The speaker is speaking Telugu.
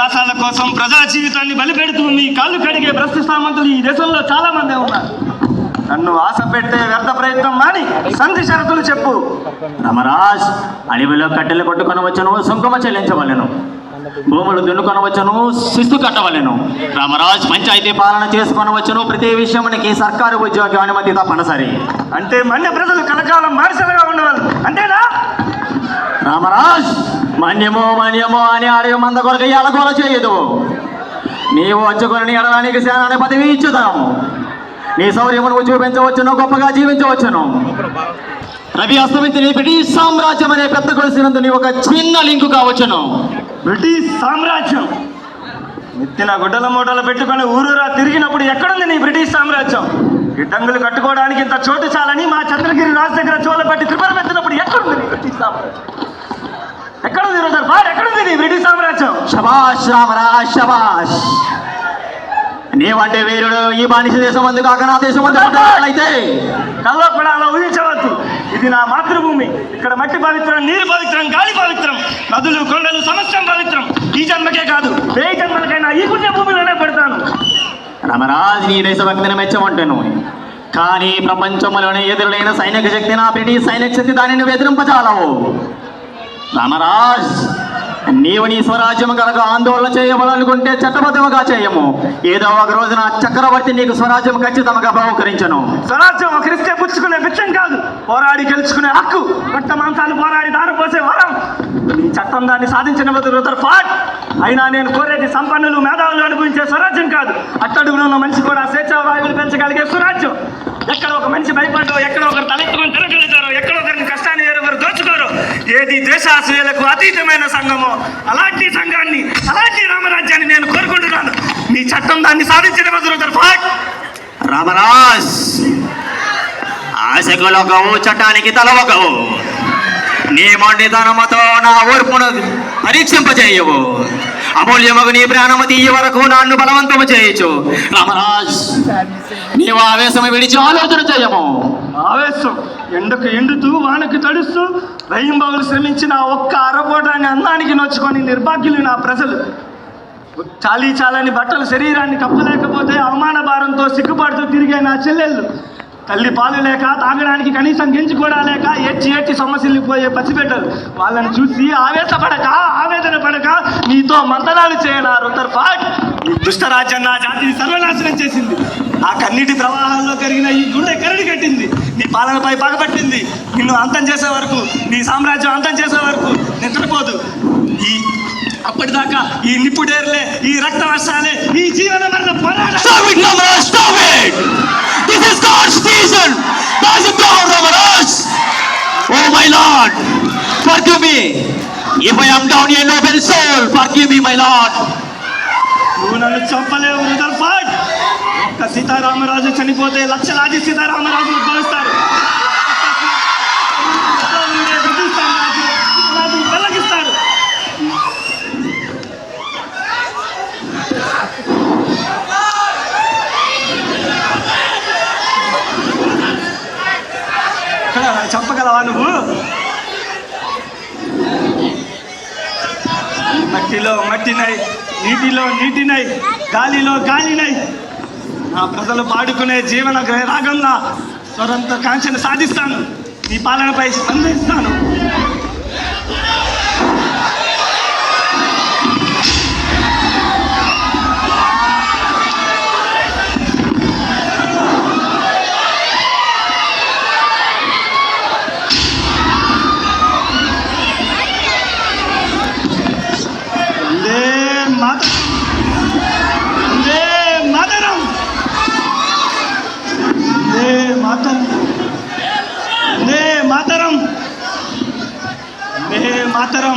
రాష్ట్రాల కోసం ప్రజా జీవితాన్ని బలిపెడుతూ మీ కాళ్ళు కడిగే భ్రష్ట సామంతులు ఈ దేశంలో చాలా మంది ఉన్నారు. నన్ను ఆశ పెట్టే వ్యర్థ ప్రయత్నం మాని సంధి షరతులు చెప్పు. రామరాజ్, అడవిలో కట్టెలు కొట్టుకొనవచ్చును, సుంకమ చెల్లించవలెను. భూములు దున్నుకొనవచ్చును, శిస్తు కట్టవలెను. రామరాజ్, పంచాయతీ పాలన చేసుకొనవచ్చును. ప్రతి విషయానికి సర్కారు ఉద్యోగ అనుమతి తప్పనిసరి. అంటే మన్య ప్రజలు కలకాలం బానిసలుగా ఉండవాలి అంతేనా? రామరాజ్, మన్యమో మన్యమో అని అడవి మంద కొరకు ఎలగోల చేయదు. నీవు వచ్చుకొని ఎడడానికి సేనాని పదవి ఇచ్చుదాము. నీ శౌర్యమును చూపించవచ్చును, గొప్పగా జీవించవచ్చును. రవి అస్తమించిన బ్రిటిష్ సామ్రాజ్యం అనే పెద్ద కొలిసినందు నీ ఒక చిన్న లింకు కావచ్చును. బ్రిటిష్ సామ్రాజ్యం నెత్తిన గుడ్డల మూటలు పెట్టుకొని ఊరూరా తిరిగినప్పుడు ఎక్కడుంది నీ బ్రిటిష్ సామ్రాజ్యం? గిడ్డంగులు కట్టుకోవడానికి ఇంత చోటు చాలని మా చంద్రగిరి రాజు దగ్గర చోళపట్టి త్రిపుర పెట్టినప్పుడు ఎక్కడుంది నీ బ్రిటిష్ సామ్రాజ్యం? ఎక్కడుంది ఎక్కడుంది నీ బ్రిటిష్ సామ్రాజ్యం? శబాష్ రామరాజ్, శబాష్. నీవంటే వీరుడు ఈ బానిస దేశం మందు కాక నా దేశం మందు అయితే కల్లో కూడా అలా ఊహించవద్దు. ఇది నా మాతృభూమి. ఇక్కడ మట్టి పవిత్రం, నీరు పవిత్రం, గాలి పవిత్రం, నదులు కొండలు సమస్తం పవిత్రం. ఈ జన్మకే కాదు, ఏ జన్మలకైనా ఈ పుణ్య భూమిలోనే పడతాను. రామరాజ్, నీ దేశభక్తిని మెచ్చమంటాను. కానీ ప్రపంచంలోనే ఎదురులైన సైనిక శక్తి నా బ్రిటిష్ సైనిక శక్తి, దాన్ని నువ్వు ఎదిరింపజాలవు. రామరాజ్, నీవు నీ స్వరాజ్యం కనుక ఆందోళన చేయవాలనుకుంటే చట్టబద్ధముగా చేయము. ఏదో ఒక రోజున చక్రవర్తి నీకు స్వరాజ్యం ఖచ్చితంగా బహుకరించను. స్వరాజ్యం ఒకరిస్తే పుచ్చుకునే బిచ్చం కాదు, పోరాడి గెలుచుకునే హక్కు. రక్త మాంసాలు పోరాడి దారిపోసే వరం. నీ చట్టం దాన్ని సాధించిన ఫాట్. అయినా నేను కోరేది సంపన్నులు మేధావులు అనుభవించే స్వరాజ్యం కాదు, అట్టడుగులో ఉన్న మనిషి కూడా స్వేచ్ఛావాయువులు పెంచగలిగే స్వరాజ్యం. ఎక్కడ ఒక మనిషి భయపడ్డో, ఎక్కడ ఒకరు తలెత్తుకొని తిరగలుగుతారో, ఎక్కడ ఒకరిని కష్టాన్ని ఎవరు దోచుకోరో, ఏది దేశాశ్రయాలకు అతీతమైన సంఘమో అలాంటి సంఘాన్ని, అలాంటి రామరాజ్యాన్ని నేను కోరుకుంటున్నాను. మీ చట్టం దాన్ని సాధించిన ఫాట్. రామరాజ్, ఆశకు లోకవు, చట్టానికి తలవకవు. నీ మొండితనముతో నా ఓర్పును పరీక్షింపచేయవు. అమూల్యమగు నీ ప్రాణము తీయ వరకు నన్ను బలవంతము చేయొచ్చు. రామరాజ్, నీవు ఆవేశం విడిచి ఆలోచన చేయము. ఆవేశం ఎండకు ఎండుతూ వానకు తడుస్తూ రయ్యంబాబులు శ్రమించిన ఒక్క అరపోటాన్ని అందానికి నొచ్చుకొని నిర్భాగ్యులు నా ప్రజలు. చాలని బట్టలు శరీరాన్ని కప్పలేకపోతే అవమాన భారంతో సిగ్గుపడుతూ తిరిగే నా చెల్లెళ్ళు. తల్లి పాలు లేక తాగడానికి కనీసం గెంజి కూడా లేక ఏడ్చి సమస్యలిపోయే పసిబిడ్డలు. వాళ్ళని చూసి ఆవేదన పడక నీతో మంతనాలు చేయనా రుతర్ఫాట్? ఈ దుష్టరాజ్యం నా జాతిని సర్వనాశనం చేసింది. ఆ కన్నీటి ప్రవాహాల్లో కరిగిన ఈ గుండె కరడి కట్టింది. నీ పాలనపై పగబట్టింది. నిన్ను అంతం చేసే వరకు, నీ సామ్రాజ్యం అంతం చేసే వరకు నిద్రపోదు. అప్పటిదాకా ఈ నిప్పుడేర్లే, ఈ రక్త వర్షాలే, ఈ జీవన మరణ పోరాటం. This is God's season. That's it down, Ramaraj. Oh my Lord, forgive me. If I am down here, noble soul, forgive me, my Lord. నువ్వు నన్ను చంపలేవు రుదర్ఫాట్. ఒక్క సీతారామరాజు చనిపోతే లక్షలాది సీతారామరాజులు ఉద్భవిస్తారు. వెల్లగిస్తారు. చంపగలవా నువ్వు? మట్టిలో మట్టినై, నీటిలో నీటినై, గాలిలో గాలినై నా ప్రజలు పాడుకునే జీవన రాగంగా స్వరంతో కాంక్షను సాధిస్తాను. నీ పాలనపై స్పందిస్తాను. మాతరం